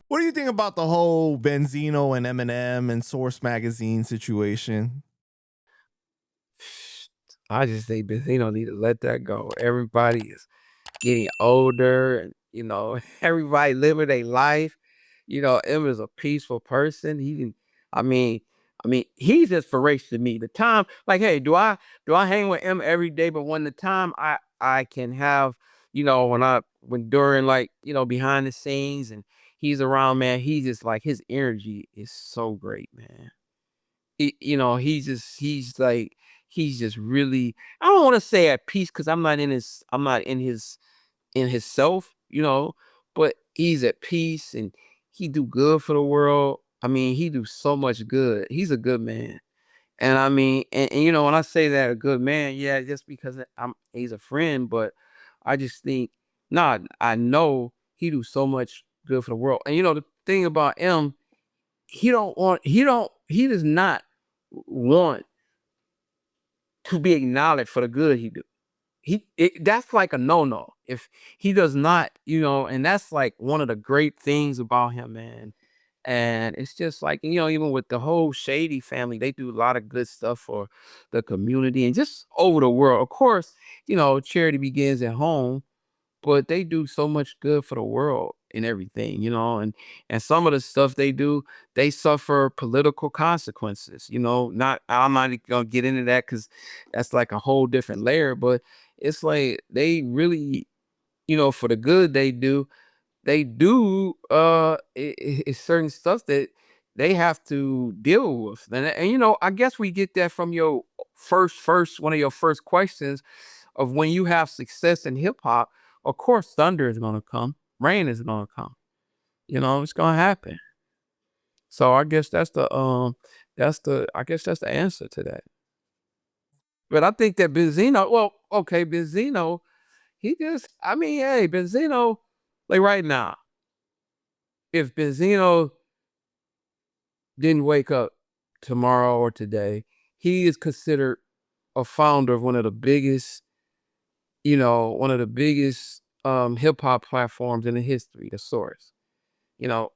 What do you think about the whole Benzino and Eminem and Source Magazine situation? I just think Benzino need to let that go. Everybody is getting older and, everybody living their life. Em is a peaceful person. He didn't I mean he's inspiration to me. The time like, hey, do I hang with him every day? But when the time I can have, when during like, behind the scenes and he's around, man, he just like his energy is so great, man. He's just really I don't wanna say at peace because I'm not in his self, but he's at peace and he do good for the world. He do so much good. He's a good man. And when I say that a good man, yeah, just because he's a friend, but I just think, nah, I know he do so much good for the world. And the thing about him, he does not want to be acknowledged for the good he do. That's like a no-no. If he does not, and that's like one of the great things about him, man. And it's just like, even with the whole Shady family, they do a lot of good stuff for the community and just over the world. Of course, charity begins at home, but they do so much good for the world and everything, and some of the stuff they do, they suffer political consequences, not I'm not even gonna get into that because that's like a whole different layer, but it's like they really, for the good they do it's certain stuff that they have to deal with. And I guess we get that from your first one of your first questions of when you have success in hip hop, of course thunder is gonna come, rain is gonna come. It's gonna happen. So I guess that's the answer to that. But I think that Benzino, well, okay, Benzino, hey, Benzino, like right now, if Benzino didn't wake up tomorrow or today, he is considered a founder of one of the biggest hip hop platforms in the history, the Source.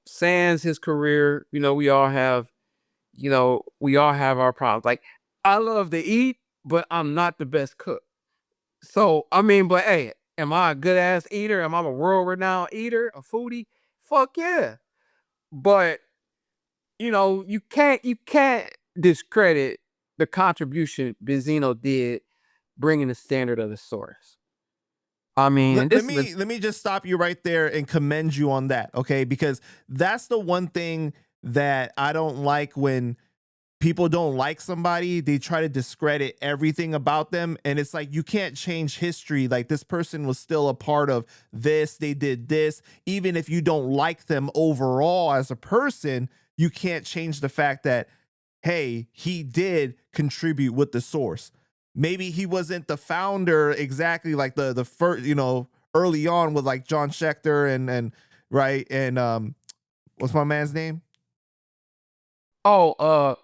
Sans his career, we all have our problems. Like, I love to eat, but I'm not the best cook. So, but hey, am I a good ass eater? Am I a world renowned eater, a foodie? Fuck yeah. But you can't discredit the contribution Benzino did bringing the standard of the Source. And Let this is the me let me just stop you right there and commend you on that, okay? Because that's the one thing that I don't like when people don't like somebody, they try to discredit everything about them. And it's like, you can't change history. Like, this person was still a part of this, they did this. Even if you don't like them overall as a person, you can't change the fact that, hey, he did contribute with the Source. Maybe he wasn't the founder exactly, like the first, early on with like John Schechter and right, and what's my man's name? oh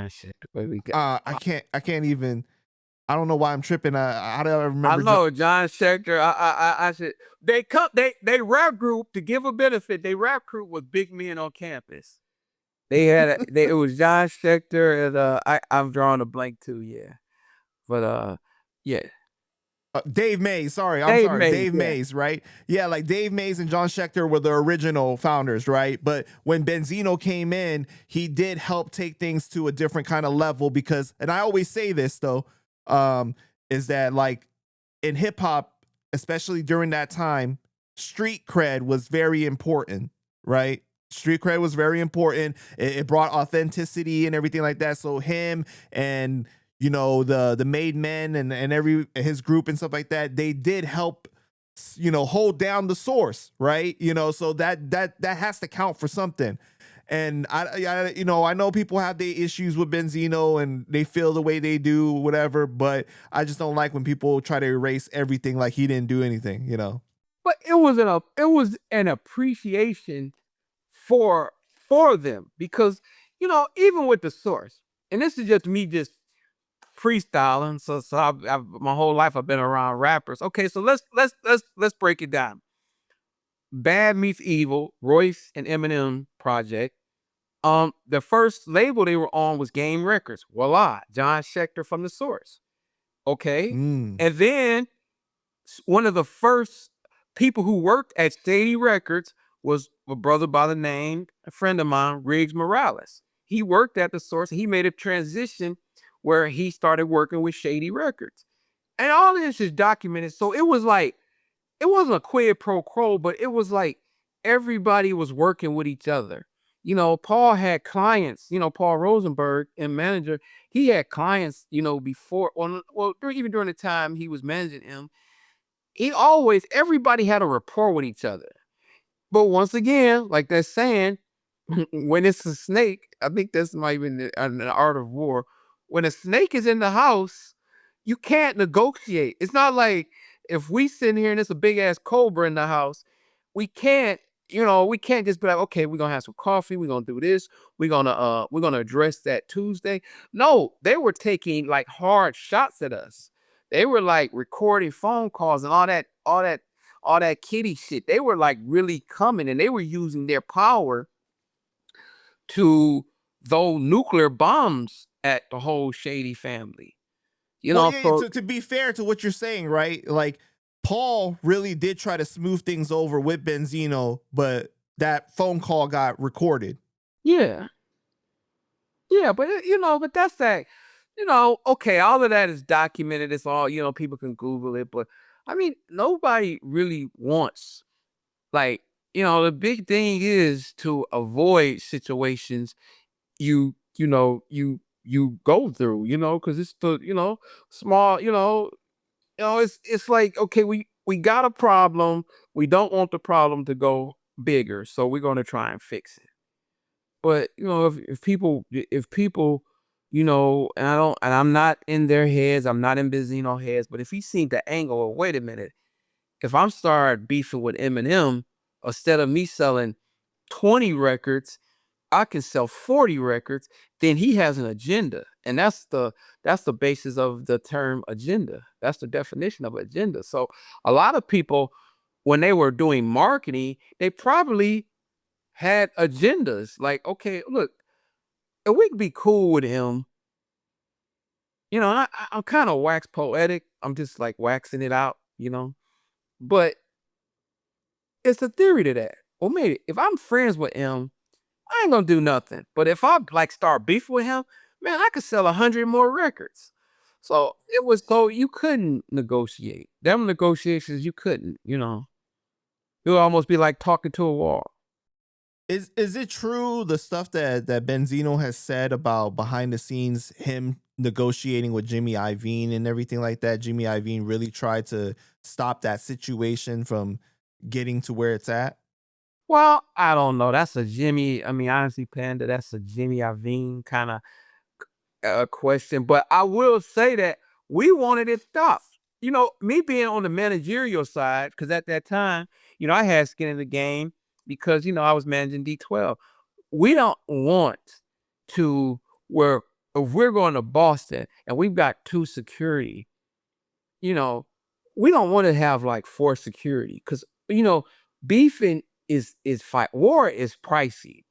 shit, what we got? I can't even. I don't know why I'm tripping. How do I I remember? know John Schechter. I should. They rap group to give a benefit. They rap group was big men on campus. It was John Schechter and I'm drawing a blank too. Yeah, but yeah, Dave Mays. Sorry, I'm Dave sorry. Mays. Dave Yeah. Mays, right? Yeah, like Dave Mays and John Schechter were the original founders, right? But when Benzino came in, he did help take things to a different kind of level because, and I always say this though, um, is that like in hip hop, especially during that time, street cred was very important, right? Street cred was very important. It brought authenticity and everything like that. So him and the Made Men and every his group and stuff like that, they did help hold down the Source, right? So that has to count for something. And I know people have their issues with Benzino and they feel the way they do, whatever. But I just don't like when people try to erase everything like he didn't do anything. But it was an appreciation for them because even with the Source, and this is just me just freestyling. So my whole life I've been around rappers. Okay, so let's break it down. Bad Meets Evil, Royce and Eminem project. The first label they were on was Game Records. Voila, John Schechter from The Source. Okay. Mm. And then one of the first people who worked at Shady Records was a brother by the name, a friend of mine, Riggs Morales. He worked at The Source. He made a transition where he started working with Shady Records. And all this is documented. So it was like, it wasn't a quid pro quo, but it was like everybody was working with each other. Paul had clients, Paul Rosenberg and manager, he had clients, before, even during the time he was managing him. Everybody had a rapport with each other. But once again, like they're saying, when it's a snake, I think that's might be the art of war. When a snake is in the house, you can't negotiate. It's not like if we sitting here and it's a big ass cobra in the house, we can't, we can't just be like, okay, we're gonna have some coffee, we're gonna do this, we're gonna address that Tuesday. No, they were taking like hard shots at us. They were like recording phone calls and all that kitty shit. They were like really coming and they were using their power to throw nuclear bombs at the whole Shady family. Well, yeah, So to be fair to what you're saying, right? Like Paul really did try to smooth things over with Benzino, but that phone call got recorded. yeah. Yeah, but but that's that, okay, all of that is documented. It's all, people can Google it, but I mean, nobody really wants, like, the big thing is to avoid situations you go through, because it's the, small, it's like, okay, we got a problem. We don't want the problem to go bigger, so we're gonna try and fix it. But if people, and I'm not in their heads, I'm not in Benzino heads, but if he seen the angle of, wait a minute, if I'm start beefing with Eminem, instead of me selling 20 records, I can sell 40 records, then he has an agenda. And that's the basis of the term agenda. That's the definition of agenda. So a lot of people, when they were doing marketing, they probably had agendas. Like, okay, look, if we could be cool with him, I'm kind of wax poetic. I'm just like waxing it out. But it's a theory to that. Well, maybe if I'm friends with him, I ain't gonna do nothing. But if I like start beef with him, man, I could sell 100 more records. So it was, so you couldn't negotiate. Them negotiations you couldn't. It would almost be like talking to a wall. Is it true the stuff that Benzino has said about behind the scenes him negotiating with Jimmy Iovine and everything like that? Jimmy Iovine really tried to stop that situation from getting to where it's at. Well, I don't know. That's a Jimmy. I mean, honestly, Panda, that's a Jimmy Iovine kind of question. But I will say that we wanted it stopped. Me being on the managerial side, because at that time, I had skin in the game because I was managing D12. We don't want to, where if we're going to Boston and we've got two security, you know, we don't want to have like four security because beefing is fight. War is pricey.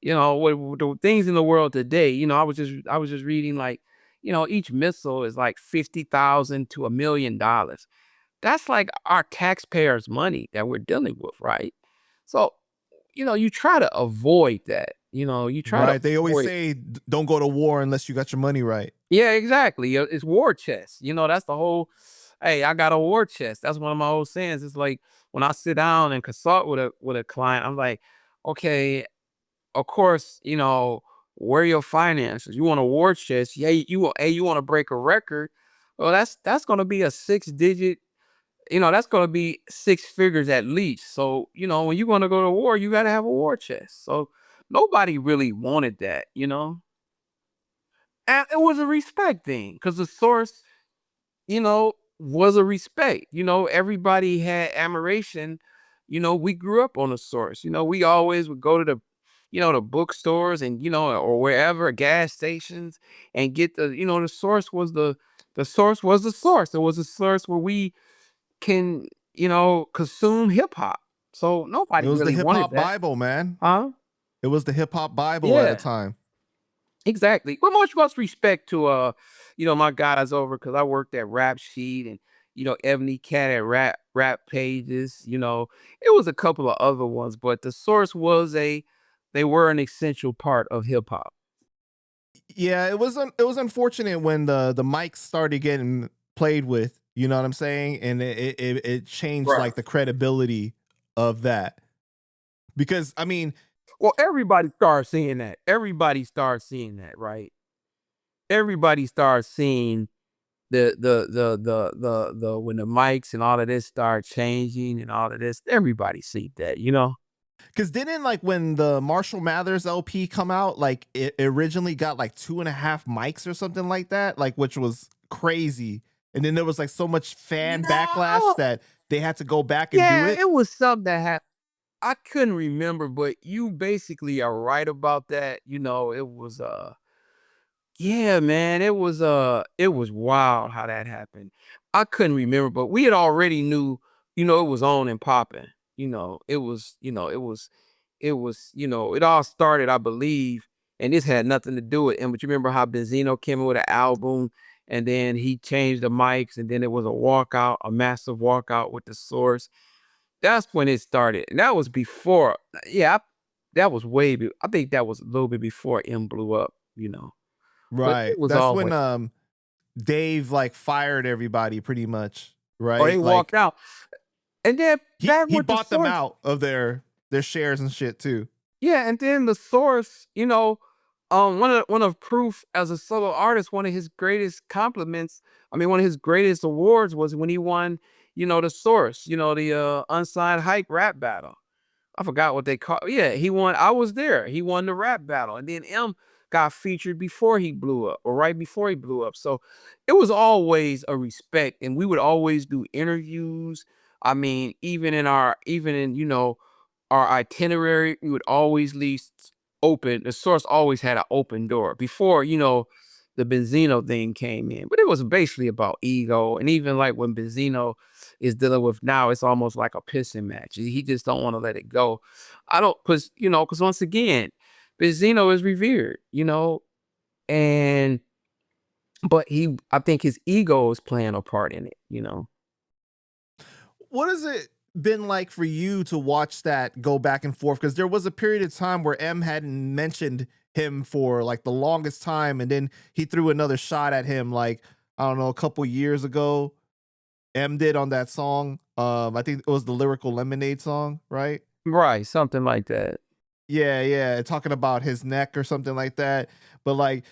With the things in the world today, I was just reading like, each missile is like 50,000 to $1 million. That's like our taxpayers' money that we're dealing with, right? So, you try to avoid that. You try to Right. They always avoid. say don't go to war unless you got your money right. Yeah, exactly. It's war chest. That's the whole. Hey, I got a war chest. That's one of my old sayings. It's like when I sit down and consult with a client, I'm like, okay, of course, where are your finances? You want a war chest? Yeah, you want to break a record? Well, that's gonna be a 6 digit. That's gonna be six figures at least. So when you want to go to war, you got to have a war chest. So nobody really wanted that. And it was a respect thing because the source, was a respect. Everybody had admiration. We grew up on the source. We always would go to the bookstores and, or wherever, gas stations, and get the source was the source was the source. It was a source where we can, consume hip hop. So It nobody was the really hip wanted hop that. Bible, man. Huh? It was the hip hop Bible at the Yeah, time. exactly. But much respect to my guys over because I worked at Rap Sheet and Ebony Cat at Rap Pages. It was a couple of other ones, but the Source they were an essential part of hip hop. Yeah, it was unfortunate when the mics started getting played with. You know what I'm saying? And it changed Right. like the credibility of that because I mean, Well, everybody starts seeing that. Everybody starts seeing that, right? Everybody starts seeing the when the mics and all of this start changing and all of this, everybody see that. because didn't like when the Marshall Mathers LP come out, like it originally got like 2.5 mics or something like that, like which was crazy. And then there was like so much fan backlash No. that they had to go back and do Yeah, it. it was something that happened. I couldn't remember, but you basically are right about that. It was yeah, man, it was wild how that happened. I couldn't remember, but we had already knew, it was on and popping. It all started, I believe, and this had nothing to do with him. But you remember how Benzino came in with an album and then he changed the mics and then it was a walkout, a massive walkout with the Source. That's when it started. And that was before, yeah, that was I think that was a little bit before M blew up. But Right. it was That's when always Dave like fired everybody pretty much, or they right? walked Like out. And then back he with the bought them Source. out of their shares and shit too. Yeah, and then the Source, one of Proof as a solo artist, one of his greatest compliments, I mean, one of his greatest awards was when he won, the Source, the unsigned Hike rap battle. I forgot what they call. Yeah, he won. I was there. He won the rap battle, and then M got featured before he blew up, or right before he blew up. So it was always a respect, and we would always do interviews. I mean, even in our itinerary, we would always leave open. The Source always had an open door before the Benzino thing came in, but it was basically about ego, and even like when Benzino is dealing with now, it's almost like a pissing match. He just don't want to let it go. I don't, because once again, Benzino is revered, and but I think his ego is playing a part in it. What has it been like for you to watch that go back and forth? Because there was a period of time where M hadn't mentioned him for like the longest time, and then he threw another shot at him like I don't know a couple years ago. M did on that song. I think it was the Lyrical Lemonade song, right? Right, something like that. Yeah, yeah, talking about his neck or something like that. But like,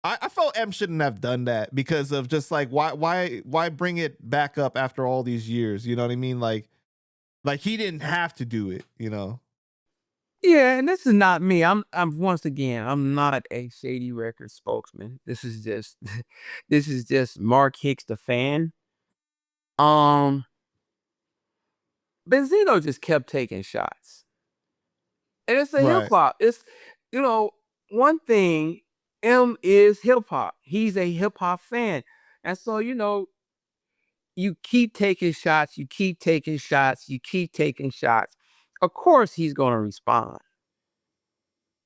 I felt M shouldn't have done that because of just like why bring it back up after all these years? You know what I mean? Like he didn't have to do it. You know? Yeah, and this is not me. I'm once again, I'm not a Shady Records spokesman. This is just this is just Mark Hicks the fan. Um Benzino just kept taking shots. And it's a hip Right. hop. It's you know, one thing, M is hip hop. He's a hip hop fan. And so, you keep taking shots, you keep taking shots, you keep taking shots. Of course he's gonna respond.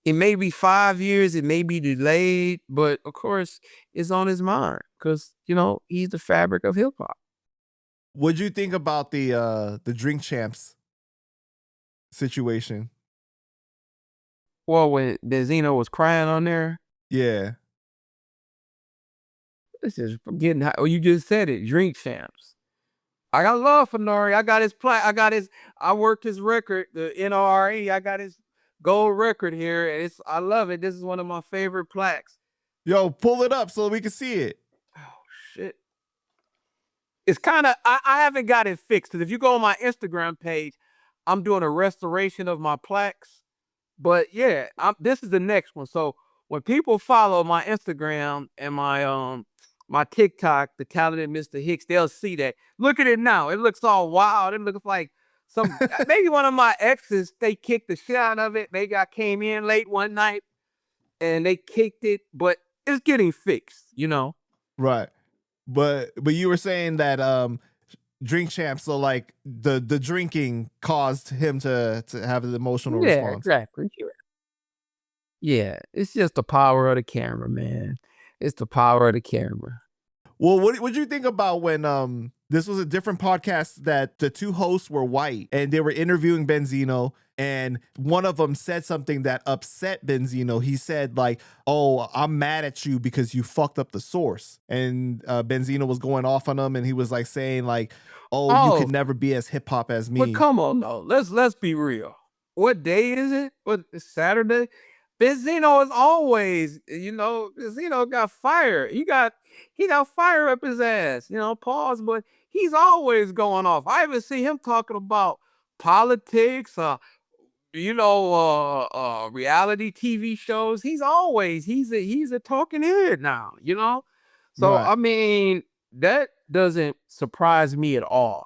It may be 5 years, it may be delayed, but of course it's on his mind because he's the fabric of hip hop. What'd you think about the Drink Champs situation? Well, when Benzino was crying on there, Yeah. this is getting high. Oh, you just said it, drink champs. I got love for Nori. I got his plaque. I worked his record, the NRE. I got his gold record here. And I love it. This is one of my favorite plaques. Yo, pull it up so we can see it. Oh shit. It's kind of I haven't got it fixed because if you go on my Instagram page, I'm doing a restoration of my plaques. But yeah, this is the next one. So when people follow my Instagram and my TikTok, the talented Mr. Hicks, they'll see that. Look at it now. It looks all wild. It looks like maybe one of my exes, they kicked the shit out of it. Maybe I came in late one night and they kicked it, but it's getting fixed. Right. But you were saying that drink champ. So like the drinking caused him to have an emotional Yeah, response. exactly. Yeah, it's just the power of the camera, man. It's the power of the camera. Well, what do you think about when this was a different podcast that the two hosts were white and they were interviewing Benzino, and one of them said something that upset Benzino. He said like, "Oh, I'm mad at you because you fucked up the source." And Benzino was going off on him, and he was like saying like, "Oh, you could Oh, never be as hip hop as but me." come on, though. Let's be real. What day is it? What it's Saturday? Benzino is always, Benzino got fire. He got fire up his ass. Pause, but he's always going off. I even see him talking about politics, reality TV shows. He's a talking head now. So Right. I mean, that doesn't surprise me at all.